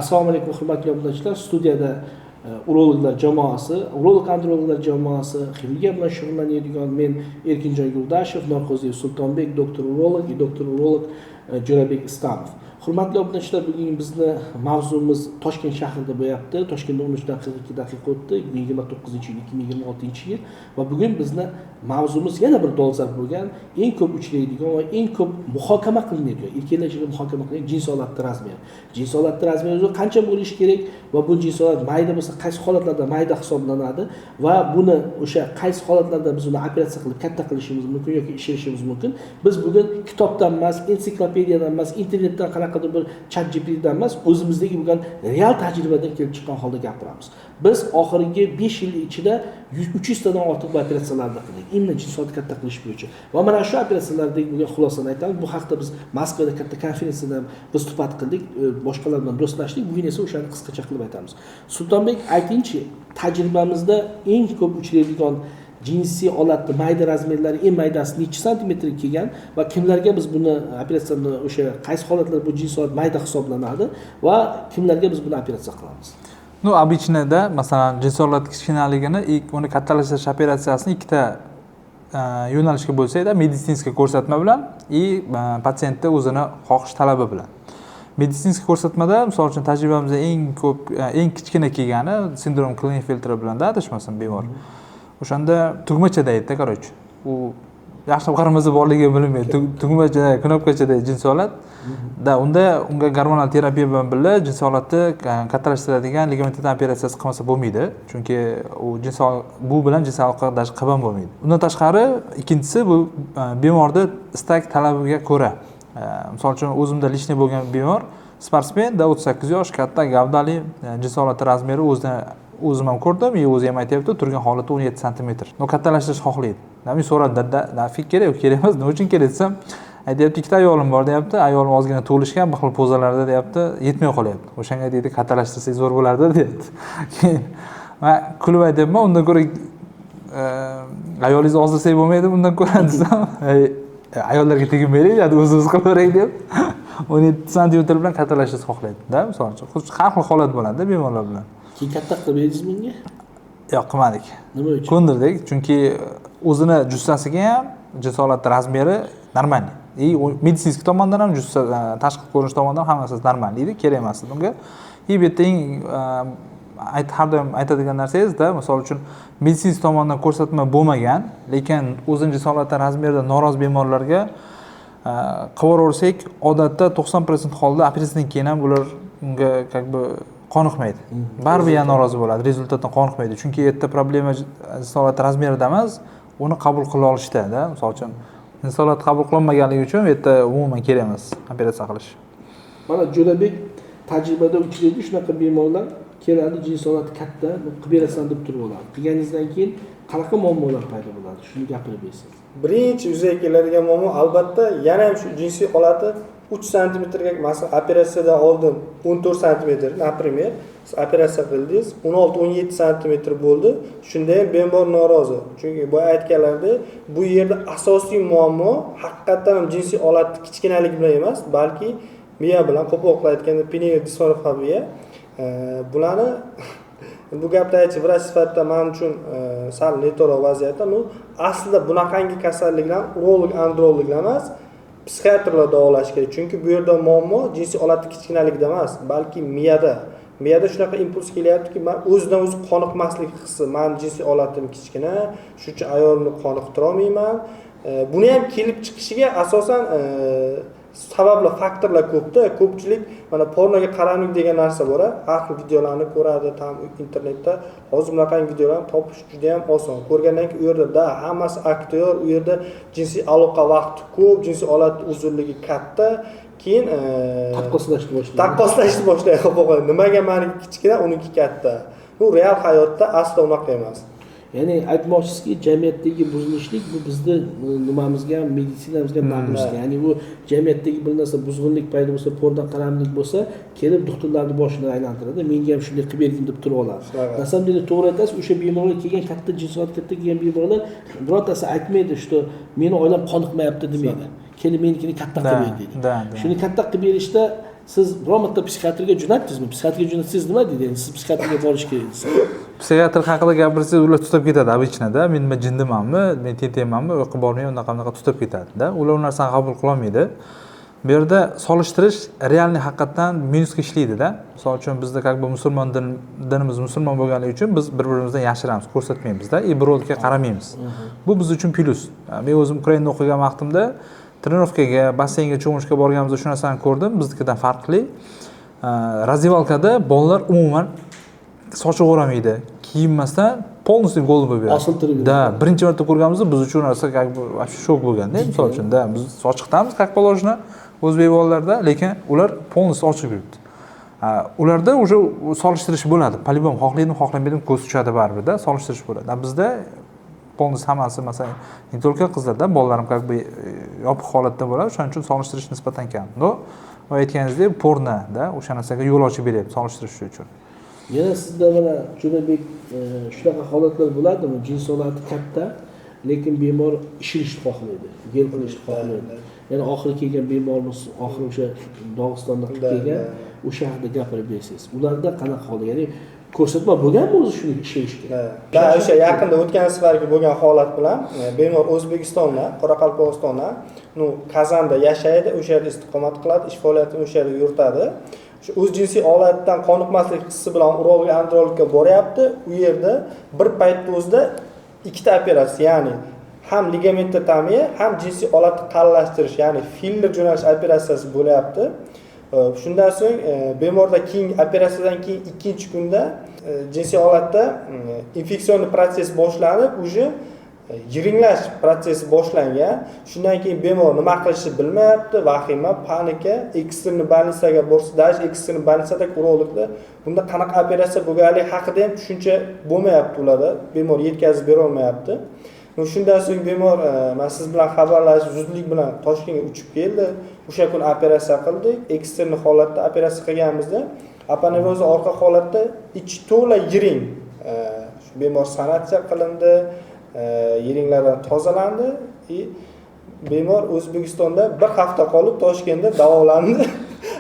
Assalomu alaykum hurmatli obunachilar. Studiyada urologlar jamoasi, urolog-androloglar jamoasi, xirurgiya bilan shug'ullanadigan men Erkinjon Yurdashev, Norqo'ziyev Sultonbek, doktor urolog, doktor urolog Jo'rabek Istamov. Hurmatli obunachilar, bugun bizni mavzumiz Toshkent shahrida bo'lyapti. Toshkentda 13:42 daqiqa o'tdi, 2029-yil, 2026-yil va bugun bizni mavzumiz yana bir dolzarb bo'lgan, eng ko'p uchraydigan va eng ko'p muhokama qilinadigan, erkaklar ichida muhokama qilinadigan jins holatda razmer. Jins holatda razmer o'zi qancha bo'lishi kerak va bu jins holat mayda bo'lsa qaysi holatlarda mayda hisoblanadi va buni o'sha qaysi holatlarda biz uni operatsiya qilib katta qilishimiz mumkin yoki ishlatishimiz mumkin. Biz bugun kitobdan emas, ensiklopediyadan emas, internetdan qanaqadir bir ChatGPTdan emas, o'zimizdagi bo'lgan real tajribadan kelib chiqqan holda gapiramiz. Biz oxirgi 5 yil ichida 300 tadan ortiq operatsiyalarni qildik. Immun jins holatni katta qilish bo'yicha. Va mana shu operatsiyalardagi bo'lgan xulosani aytamiz. Bu haqda biz Moskvada katta konferensiyada biz suhbat qildik, boshqalar bilan do'stlashdik. Bugun esa o'shani qisqacha qilib aytamiz. Sultonbek, aytingchi, tajribamizda eng ko'p uchraydigan jinsiy holatni mayda razmerlari eng maydasi necha santimetrga kelgan va kimlarga biz buni operatsiyani o'sha qaysi holatlarda bu jinsiy holat mayda hisoblanadi va kimlarga biz buni operatsiya qilamiz? Ну, обычноda masalan jinsiy holat kichkinaligini uni kattalashtirish operatsiyasini ikkita yo'nalishga bo'lsak-da, meditsinskiy ko'rsatma bilan patsientni o'zini xohish talabi bilan. Meditsinskiy ko'rsatmada, misol uchun tajribamizda eng kichkina kelgani sindrom Klinefelter bilan-da adashmasam bemor. O'shanda tugmachada edi, короче. U yaxshi qaramasa borligi bilinmaydi. Tugmachada, knopkachada jinsiy holat. Unda unga gormonal terapiya bilan birga jinsiy holatni kattalashtiradigan ligamentotomiya operatsiyasi qilmasa bo'lmaydi. Chunki bu bilan jinsiy aloqa даже qilib bo'lmaydi. Undan tashqari, ikkinchisi bu bemorning istak talabiga ko'ra. Misol uchun o'zimda lishniy bo'lgan bemor, sportsmen, 38 yosh, katta gavdali, jinsiy holati razmeri o'zim ham ko'rdim, o'zi ham aytayapti, turgan holati 17 sm. No kattalashtirish xohlaydi. Men so'radim, nafik kerak, kerak emas, nima uchun kerak desam, aytayapti, ikkita ayolim bor deyapti, ayolim ozgina to'lishgan, bir xil pozalarda deyapti, yetmay qolyapti. O'shanga deydi, kattalashtirsak zo'r bo'lardi deyapti. Men kulib aytayapman, undan ko'ra ayolingizni ozdirsak bo'lmaydi, bundan ko'ra desam, ayollarga teginmaylik, o'zimiz qilaveraylik deb 17 sm bilan kattalashtirishni xohlaydi-da, misol uchun. Har xil holat bo'ladi bemorlar bilan. Keyin katta qilib berdingiz menga? Yo'q, qilmadik. Nima uchun? Ko'ndirdik, chunki o'zini jussasiga ham jinsiy holat razmeri normal. Meditsinskiy tomondan ham tashqi ko'rinish tomondan hammasi normal edi, kerak emas edi unga. Bu yerda har doim aytadigan narsangiz-da, misol uchun meditsinskiy tomondan ko'rsatma bo'lmagan, lekin o'zini jinsiy holat razmerida norozi bemorlarga qilaversak, odatda 90% holda operatsiyadan keyin ham ular unga qoniqmaydi. Baribir ham norozi bo'ladi, rezultatdan qoniqmaydi. Chunki yerda problema jinsiy holat razmerida emas, uni qabul qila olishda-da. Misol uchun jinsiy holat qabul qilinmaganligi uchun yerda umuman kerak emas operatsiya qilish. Mana Jo'rabek tajribada uchraydi, shunaqa bemorlar keladi, jinsiy holati katta, qilib berasan deb turib oladi. Qilganingizdan keyin qanaqa muammolar paydo bo'ladi? Shuni gapirib bersangiz. Birinchi yuzaga keladigan muammo albatta yana ham shu jinsiy holati 3 santimetrga, masalan, operatsiyadan oldin 14 santimetr, например, operatsiya qildingiz, 16-17 santimetr bo'ldi. Shunda ham bemor norozi. Chunki boya aytganlaridek, bu yerda asosiy muammo haqiqatan ham jinsiy holatni kichkinaligi bilan emas, balki miya bilan, qo'pol aytganda pineyodismorfobiya. Bularni bu gapni aytib vrach sifatida men uchun sal neto'g'ri vaziyatda. Aslida bunaqangi kasalliklar urolog, androloglar emas, psixiatrlar davolash kerak. Chunki bu yerda muammo jinsiy holatni kichkinaligida emas, balki miyada. Miyada shunaqa impuls kelyaptiki, men o'zidan o'zi qoniqmaslik hissi, men jinsiy holatim kichkina, shuning uchun ayolimni qoniqtira olmayman. Buni ham kelib chiqishiga asosan sababli faktorlar ko'pda. Ko'pchilik mana pornoga qaramlik degan narsa bor, har xil videolarni ko'radi tam internetda. Hozir bunaqangi videolarni topish juda ham oson. Ko'rgandan keyin u yerda hammasi aktyor, u yerda jinsiy aloqa vaqti ko'p, jinsiy holat uzunligi katta. Keyin taqqoslashni boshlaydi. Nimaga meniki kichkina, uniki katta? Bu real hayotda aslo unaqa emas. Ya'ni aytmoqchisizki, jamiyatdagi buzilishlik bu bizni nimamizga ham, meditsinamizga ham naqlishga. Ya'ni bu jamiyatdagi bir narsa buzg'unlik paydo bo'lsa, porno qaramlik bo'lsa, kelib doktorlarning boshini aylantiradi. Menga ham shunday qilib bergin deb turib oladi. Na samom деле to'g'ri aytasiz, o'sha bemorlar kelgan katta jinsiy holat katta kelgan bemorlar birortasi aytmaydi, что meni oilam qoniqmayapti demaydi. Kelib menikini katta qilib ber deydi. Shuni katta qilib berishda siz biror marta psixiatrga jo'natdingizmi? Psixiatrga jo'natsangiz nima deydi? Endi siz psixiatrga borish kerak desa. Psixiatr haqida gapirsangiz ular tutib ketadi обычно-da. Men nima jindimanmi, men tentakmanmi, u yoqqa bormayman, unaqa tutib ketadi-da. Ular u narsani qabul qila olmaydi. Bu yerda solishtirish realniy haqiqatdan minusga ishlaydi-da. Misol uchun bizda как бы musulmon dinimiz musulmon bo'lganligi uchun biz bir-birimizdan yashiramiz, ko'rsatmaymiz-da, birovga qaramaymiz. Bu biz uchun plyus. Men o'zim Ukrainada o'qigan vaqtimda trenirovkaga, basseynga cho'mishga borganimizda shu narsani ko'rdim. Biznikidan farqli. Razivalkada bolalar umuman sochi o'ramaydi, kiyinmasdan полностью gol bo'lib yuradi. Osiltirib. Da, birinchi marta ko'rganimizda biz uchun narsa как бы shok bo'lganda, misol uchun da biz sochiqdamiz как положено o'zbek bolalarda, lekin ular полностью ochiq yuribdi. Ularda уже solishtirish bo'ladi. По-любому xohlaydimi, xohlamaydimi ko'z tushadi baribir-da, solishtirish bo'ladi. Bizda полностью hammasi masalan, не только qizlarda, bolalarim как бы yopiq holatda bo'ladi, shuning uchun solishtirish nisbatan kam. No, va aytganingizdek, porno-da o'sha narsaga yo'l ochib beryapti solishtirish uchun. Yana sizda mana Jo'rabek shunaqa holatlar bo'ladimi? Jins holati katta, lekin bemor ishilishni xohlaydi, gel qilishni xohlaydi. Yana oxiri kelgan bemorimiz oxiri o'sha Dog'istonda kelgan, o'sha haqida gapirib bersangiz. Ularda qanaqa holat? Ya'ni ko'rsatma bo'lganmi o'zi shuni ishlayishga? Da, o'sha yaqinda o'tgan safargi bo'lgan holat bilan bemor O'zbekistondan, Qoraqalpog'istondan, Kazanda yashaydi, o'sha yerda istiqomat qiladi, ish faoliyatini o'sha yerda yuritadi. Shu o'z jinsiy holatdan qoniqmaslik hissi bilan urolog andrologga boryapti. U yerda bir paytda o'zida ikkita operatsiya, ya'ni ham ligamenttomiya, ham jinsiy holatni qalinlashtirish, ya'ni filler jo'natish operatsiyasi bo'lyapti. Shundan so'ng bemorda keyingi operatsiyadan keyin ikkinchi kunda jinsiy holatda infeksion proses boshlanib, uje yiringlash prosesi boshlangan. Shundan keyin bemor nima qilishni bilmayapti, vahima, panika, ekstern больницаga borsa, даже ekstern больницada urologda bunda qanaqa operatsiya bo'lganligi haqida ham tushuncha bo'lmayapti ularda. Bemor yetkazib bera olmayapti. Shundan so'ng bemor men siz bilan xabarlashib, zudlik bilan Toshkentga uchib keldi. O'sha kun operatsiya qildik. Ekstern holatda operatsiya qilganimizda aponevroz orqa holatda ichi to'la yiring. Shu bemor sanatsiya qilindi, yiringlardan tozalandi. Bemor O'zbekistonda bir hafta qolib Toshkentda davolandi.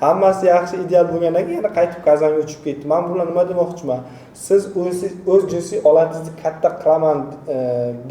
Hammasi yaxshi, ideal bo'lgandan keyin yana qaytib Kazanga uchib ketdi. Men bilan nima demoqchiman? Siz o'z jinsiy holatingizni katta qilaman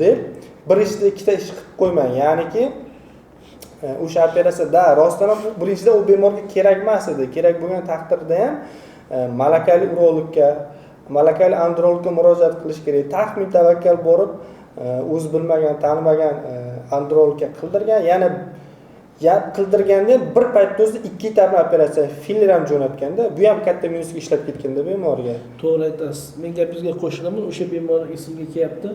deb bir ishda ikkita ish qilib qo'ymang. Ya'niki o'sha operatsiyada rostdan ham birinchida u bemorga kerak emas edi. Kerak bo'lgan taqdirda ham malakali urologga, malakali andrologga murojaat qilish kerak. Taxmin tavakkal borib o'zi bilmagan, tanimagan andrologga qildirgan. Yana qildirganda bir paytda o'zida ikki etapli operatsiya filler ham jo'natganda, bu ham katta minusga ishlab ketganda bemorga. To'g'ri aytasiz. Men gapingizga qo'shilaman. O'sha bemor esimga kelyapti.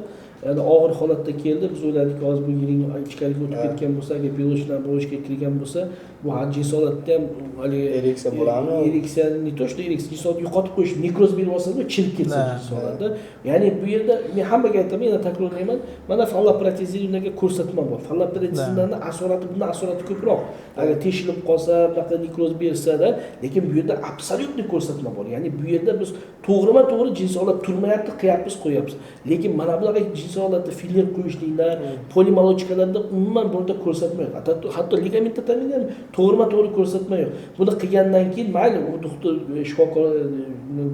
Ya'ni og'ir holatda keldi. Biz o'yladik, hozir bu yiring ichkariga o'tib ketgan bo'lsa, agar biologdan bo'shga kirgan bo'lsa, bu jinsiy holatda ham hali ereksiya bo'ladimi? Ereksiya, не то что ereksiya, jinsiy holatni yo'qotib qo'yish, nekroz berib olsa-da, chirib ketsa jinsiy holatda. Ya'ni bu yerda men hammaga aytaman, yana takrorlayman, mana fallopirotezirlarga ko'rsatma bor. Fallopirotezirlarning asorati bundan asorati ko'proq. Agar teshilib qolsa, bunaqa nekroz bersa-da, lekin bu yerda absolyutni ko'rsatma bor. Ya'ni bu yerda biz to'g'rima-to'g'ri jinsiy holat turmayapti, qilyapmiz, qo'yapmiz. Lekin mana bunaqa jinsiy holatda filler qo'yishliklar, polimolochkalarda umuman bunda ko'rsatma yo'q. Hatto ligamenttomiya ham to'g'rima-to'g'ri ko'rsatma yo'q. Buni qilgandan keyin mayli, u doktor, shifokor,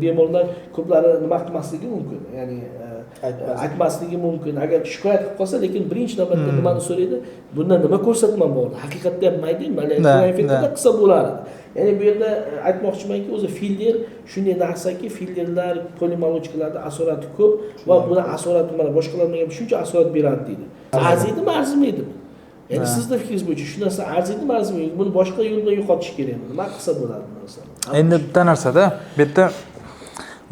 bemorlar ko'plari nima qilmasligi mumkin. Ya'ni aytmasligi mumkin. Agar shikoyat qilib qolsa, lekin birinchi navbatda nimani so'raydi? Bundan nima ko'rsatma bor? Haqiqatda ham mayli, malakali infeksiya qilsa bo'lardi. Ya'ni bu yerda aytmoqchimanki, o'zi filler shunday narsaki, fillerlar, polimolochkalarda asorati ko'p va buni asorati mana boshqalarga shuncha asorat beradi deydi. Arziydimi, arzimaydimi? Ya'ni sizning fikringiz bo'yicha shu narsa arziydimi, arzimaydi? Buni boshqa yo'lda yo'qotish kerakmi? Nima qilsa bo'ladi bu narsani? Endi bitta narsada, bu yerda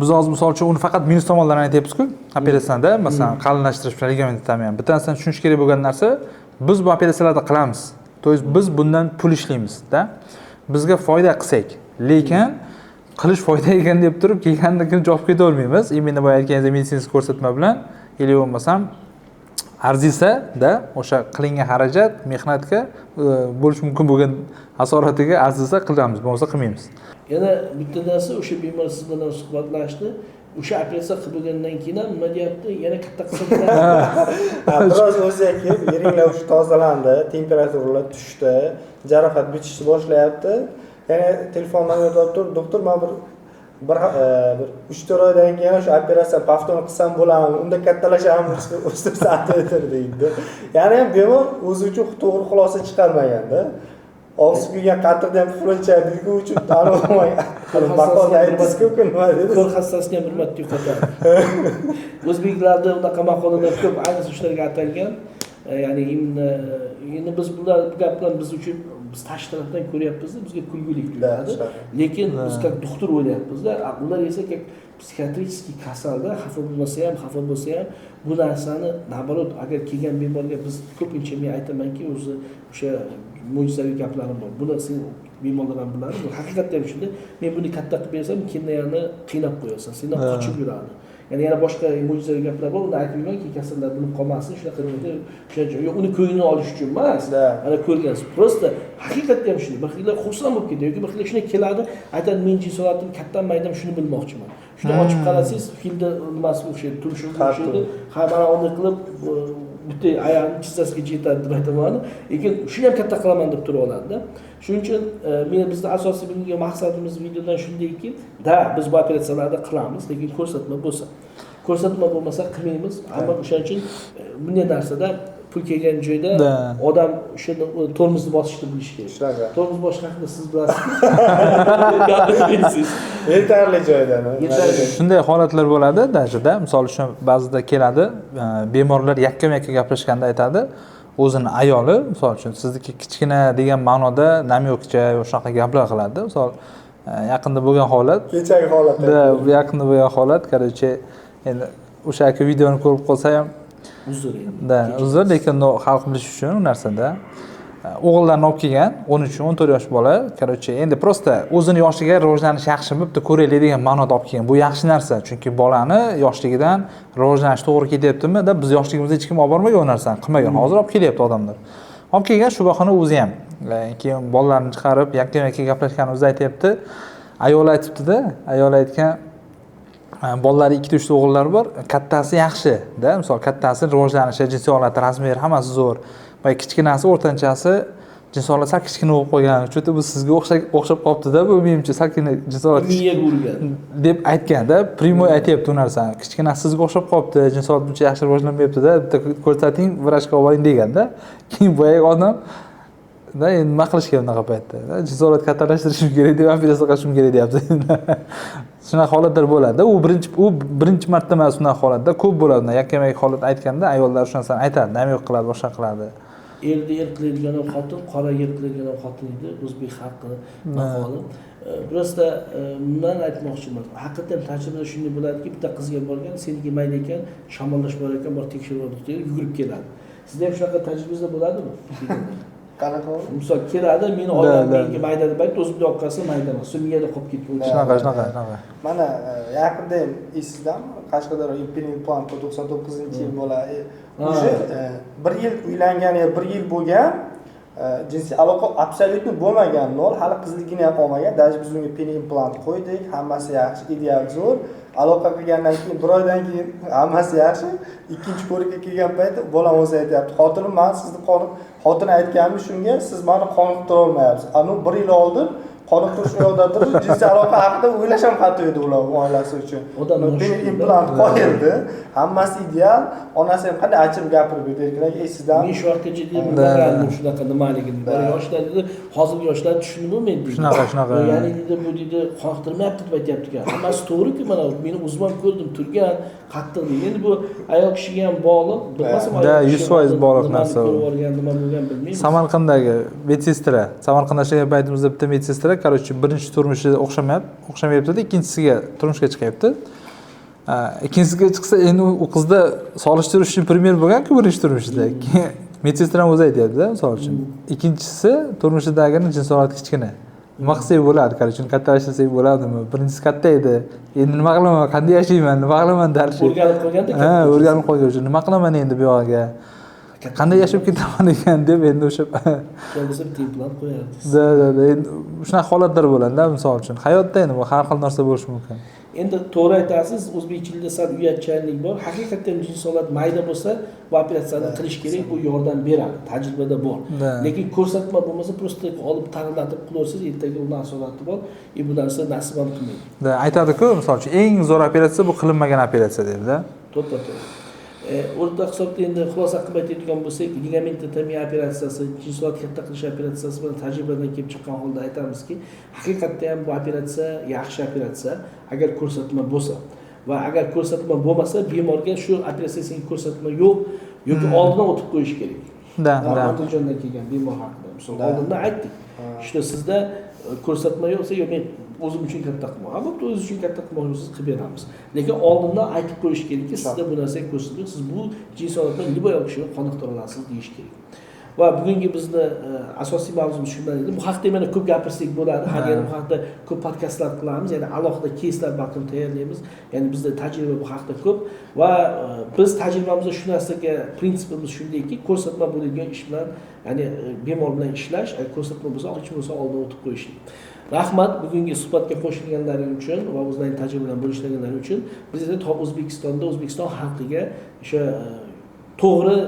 biz hozir misol uchun uni faqat minus tomonlarini aytyapmiz-ku, operatsiyada, masalan, qalinlashtirish bilan ligamenttomiya. Bitta narsani tushunish kerak bo'lgan narsa, biz bu operatsiyalarni qilamiz. To есть biz bundan pul ishlaymiz-da. Bizga foyda qilsak, lekin qilish foyda ekan deb turib, kelgandan keyin javob keta olmaymiz. Imенно boya aytganingizdek medisinskiy ko'rsatma bilan, ili bo'lmasam arzisa-da, o'sha qilingan xarajat, mehnatga bo'lish mumkin bo'lgan asoratiga arzisa qilamiz, bo'lmasa qilmaymiz. Yana bitta narsa, o'sha bemor siz bilan suhbatlashdi. O'sha operatsiya qilgandan keyin ham nima deyapti? Yana katta qilsa biroz o'ziga yiringlar tozalandi, temperaturalar tushdi, jarohat bitishni boshlayapti. yana telefon nomerini olib turib, doktor men bir 3-4 oydan keyin shu operatsiya повторно qilsam bo'ladimi? Unda kattalashamiz, o'stirib santimetr deydi. Ya'ni ham bemor o'zi uchun to'g'ri xulosa chiqarmaganda. Og'zi kuygan qatiqni ham puflachadiku uchun tanilmay. Maqolda aytdingiz-ku nima dedi? Ko'r hassasini ham bir marta yo'qotadi. O'zbeklarda unaqa maqolalar ko'p, ayniqsa shularga atalgan. Ya'ni endi biz bu gaplarni biz uchun biz tashqi tarafdan ko'ryapmiz, bizga kulgulik tuyuladi. Lekin biz как doktor o'ylayapmiz-da, ular esa как psixiatrический kasalda xafa bo'lsa ham bu narsani naborot agar kelgan bemorga biz ko'pincha men aytamanki, o'zi o'sha mo'jizaviy gaplarim bor. Buni sen bemorlar ham biladi. Bu haqiqatda ham shunday. Men buni katta qilib bersam, kendayani qiynab qo'yasan, sendan qochib yuradi. Ya'ni yana boshqa mo'jizaviy gaplar bor. Uni aytmaymanki, kasallar bilib qolmasin, shunaqa deb, o'sha yo'q, uni ko'nglini olish uchun emas. Mana ko'rgansiz. Prosta haqiqatda ham shunday. Bir xillar xursand bo'lib ketadi yoki bir xillar shunday keladi, aytadi, men jinsoratim kattadan maydam shuni bilmoqchiman. Shuni ochib qarasangiz, filda nimasi o'xshaydi, turishi o'xshaydi. Ha, mana uni qilib bitta ayog'ini chizzasiga yetadi deb aytaman. Lekin shuni ham katta qilaman deb turib oladi-da. Shuning uchun men bizning asosiy bugungi maqsadimiz videodan shundayki, biz bu operatsiyalarni qilamiz, lekin ko'rsatma bo'lmasa qilmaymiz. Ammo o'shaning uchun bunday narsada pul kelgan joyda odam o'sha tormozni bosishni bilishi kerak. Tormoz bosish haqida siz bilasiz. Yetarli joydan. Shunday holatlar bo'ladi dajida. Misol uchun ba'zida keladi, bemorlar yakkama-yakka gaplashganda aytadi, o'zini ayoli, misol uchun sizniki kichkina degan ma'noda namyokcha shunaqa gaplar qiladi. Misol yaqinda bo'lgan holat, kechagi holat. Yaqinda bo'lgan holat, короче, endi o'sha aka videoni ko'rib qolsa ham uzr, lekin xalq bilish uchun u narsada o'g'illarni olib kelgan 13-14 yosh bola, короче, endi prosta o'zini yoshiga rivojlanish yaxshi, bitta ko'raylik degan ma'noda olib kelgan. Bu yaxshi narsa, chunki bolani yoshligidan rivojlanish to'g'ri ketyaptimi? Biz yoshligimizda hech kim olib bormagan u narsani, qilmagan. Hozir olib kelyapti odamlar. Olib kelgan shu bahona o'zi ham. Keyin bolalarni chiqarib, yakka-yakka gaplashganini o'zi aytayapti. Ayol aytibdi-da, ayol aytgan, bolalari 2-3 ta o'g'illari bor. Kattasi yaxshi-da, misol kattasi rivojlanishi, jinsiy holati, razmeri hammasi zo'r. Va kichkinasi, o'rtanchasi jinsiy holati sal kichkina bo'lib qolgan. Chunki bu sizga o'xshab qolibdi-da, bu menimcha salkina jinsiy holati miyaga urgan deb aytgan-da, primoy aytayapti u narsani. Kichkinasi sizga o'xshab qolibdi, jinsiy holati buncha yaxshi rivojlanmayapti-da, bitta ko'rsating, vrachga olib boring deganda. Keyin boyagi odam endi nima qilishga unaqa paytda? Jinsiy holat kattalashtirishim kerak deb operatsiya qilishim kerak deyapti. Shunaqa holatlar bo'ladi. U birinchi marta emas unaqa holatda, ko'p bo'ladi. Yakkama-yakka holat aytganda ayollar shu narsani aytadi, namyoq qiladi, boshqa qiladi. Erda qiladigan ham xotin, qora qiladigan ham xotin edi, o'zbek xalqi maqoli. Prosta men aytmoqchiman. Haqiqatan tajribada shunday bo'ladiki, bitta qizga borgan, seniki mayda ekan, shamollash bor ekan, bor tekshirib deb yugurib keladi. Sizda ham shunaqa tajribangizda bo'ladimi? Qanaqa? Misol keladi, meni oilamga mayda deb aytdi, o'zimga olib qolsa mayda emas, miyada qolib ketgan. Shunaqa. Mana yaqinda ham esizdami? Qashqadaryo implant 99-yil bola. O'sha 1 yil uylanganiga 1 yil bo'lgan, jinsiy aloqa absolyutni bo'lmagan, nol, hali qizligini ham olmagan. Даже biz unga peni implant qo'ydik, hammasi yaxshi, ideal zo'r. Aloqa qilgandan keyin 1 oydan keyin hammasi yaxshi. Ikkinchi ko'rikka kelgan paytda bolam o'zi aytayapti, xotinim, men sizni xotin aytganmi shunga, siz meni qoniqtira olmayapsiz. Ani 1 yil oldin qoniqtirish yo'lda turib, jinsiy aloqa haqida o'ylash ham xato edi ular oilasi uchun. Peni implant qo'yildi, hammasi ideal. Onasi ham qanday achib gapirib berdilar, esizdami? Men shu vaqtga jiddiy bilmagandim shunaqa nimaligini. Yoshlar dedi, hozirgi yoshlar tushunib bo'lmaydi dedi. Shunaqa. Ya'ni dedi, bu dedi, qoniqtirmayapti deb aytayapti. Hammasi to'g'ri-ku, mana meni o'zim ham ko'rdim, turgan, qattiq. Endi bu ayol kishiga ham bog'liq. Bilmasam, 100% bog'liq narsa. Nima bo'lgan bilmayman. Samarqanddagi medsestra, Samarqandda ishlagan paytimizda bitta medsestra, короче, birinchi turmushi o'xshamayapti-da, ikkinchisiga turmushga chiqyapti. Ikkinchisiga chiqsa, endi u qizda solishtirish uchun primer bo'lgan-ku birinchi turmushida. Medsestram o'zi aytayapti-da, misol uchun. Ikkinchisi turmushidagini jinsiy holati kichkina. Nima qilsak bo'ladi, короче, kattalashtirsak bo'ladimi? Birinchisi katta edi. Endi nima qilaman, qanday yashayman, nima qilaman darshi. O'rganib qolganda. O'rganib qolgan uchun nima qilaman endi bu yoqqa? Qanday yashab ketaman ekan deb endi o'sha bo'lsa bitta implant qo'yadi. Endi shunaqa holatlar bo'ladi-da, misol uchun. Hayotda endi bu har xil narsa bo'lishi mumkin. Endi to'g'ri aytasiz, o'zbekchilikda sal uyatchanlik bor. Haqiqatdan jinsiy holat mayda bo'lsa, bu operatsiyani qilish kerak, bu yordam beradi, tajribada bor. Lekin ko'rsatma bo'lmasa, prosta olib taralatib qilaversangiz, ertaga uni asolati bor, bu narsa nasib ham qilmaydi. Aytadi-ku, misol uchun eng zo'r operatsiya bu qilinmagan operatsiya deydi-da. To'xta. O'rta hisobda endi xulosa qilib aytadigan bo'lsak, ligamenttomiya operatsiyasi, jinsiy holat katta qilish operatsiyasi bilan tajribadan kelib chiqqan holda aytamizki, haqiqatda ham bu operatsiya yaxshi operatsiya, agar ko'rsatma bo'lsa. Va agar ko'rsatma bo'lmasa, bemorga shu operatsiyaga ko'rsatma yo'q yoki oldindan o'tib qo'yish kerak. Andijondan kelgan bemor haqida misol oldindan aytdik. Ishda sizda ko'rsatma yo'qsa, yo men o'zim uchun katta qilmoqman. Bo'pti, o'zingiz uchun katta qilmoqchisiz, qilib beramiz. Lekin oldindan aytib qo'yish kerakki, sizda bu narsa ko'rsatildi, siz bu jinsiy holatdan liboy kishini qoniqtira olasiz deyish kerak. Va bugungi bizni asosiy mavzumiz shundan edi. Bu haqda yana ko'p gapirsak bo'ladi. Har yana bu haqda ko'p podkastlar qilamiz, ya'ni alohida keyslar balkim tayyorlaymiz. Ya'ni bizda tajriba bu haqda ko'p va biz tajribamizda shu narsaga prinsipimiz shundayki, ko'rsatma bo'ladigan ish bilan, ya'ni bemor bilan ishlash, ko'rsatma bo'lsa, hech bo'lsa oldin o'tib qo'yishlik. Rahmat bugungi suhbatga qo'shilganlaring uchun va o'zlaring tajribadan bo'lishganlaring uchun. Biz esa O'zbekistonda O'zbekiston xalqiga o'sha to'g'ri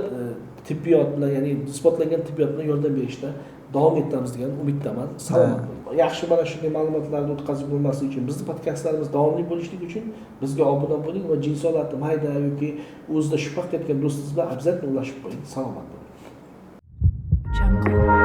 tibbiyot bilan, ya'ni isbotlangan tibbiyot bilan yordam berishda davom etamiz degan umiddaman. Salomat bo'ling. Yaxshi mana shunday ma'lumotlarni o'tkazib bo'lmaslik uchun, bizning podkastlarimiz davomli bo'lishligi uchun bizga obuna bo'ling va jinsiy holatni mayda yoki o'zida shubha qilayotgan do'stingiz bilan obязательно ulashib qo'ying. Salomat bo'ling. Jungle.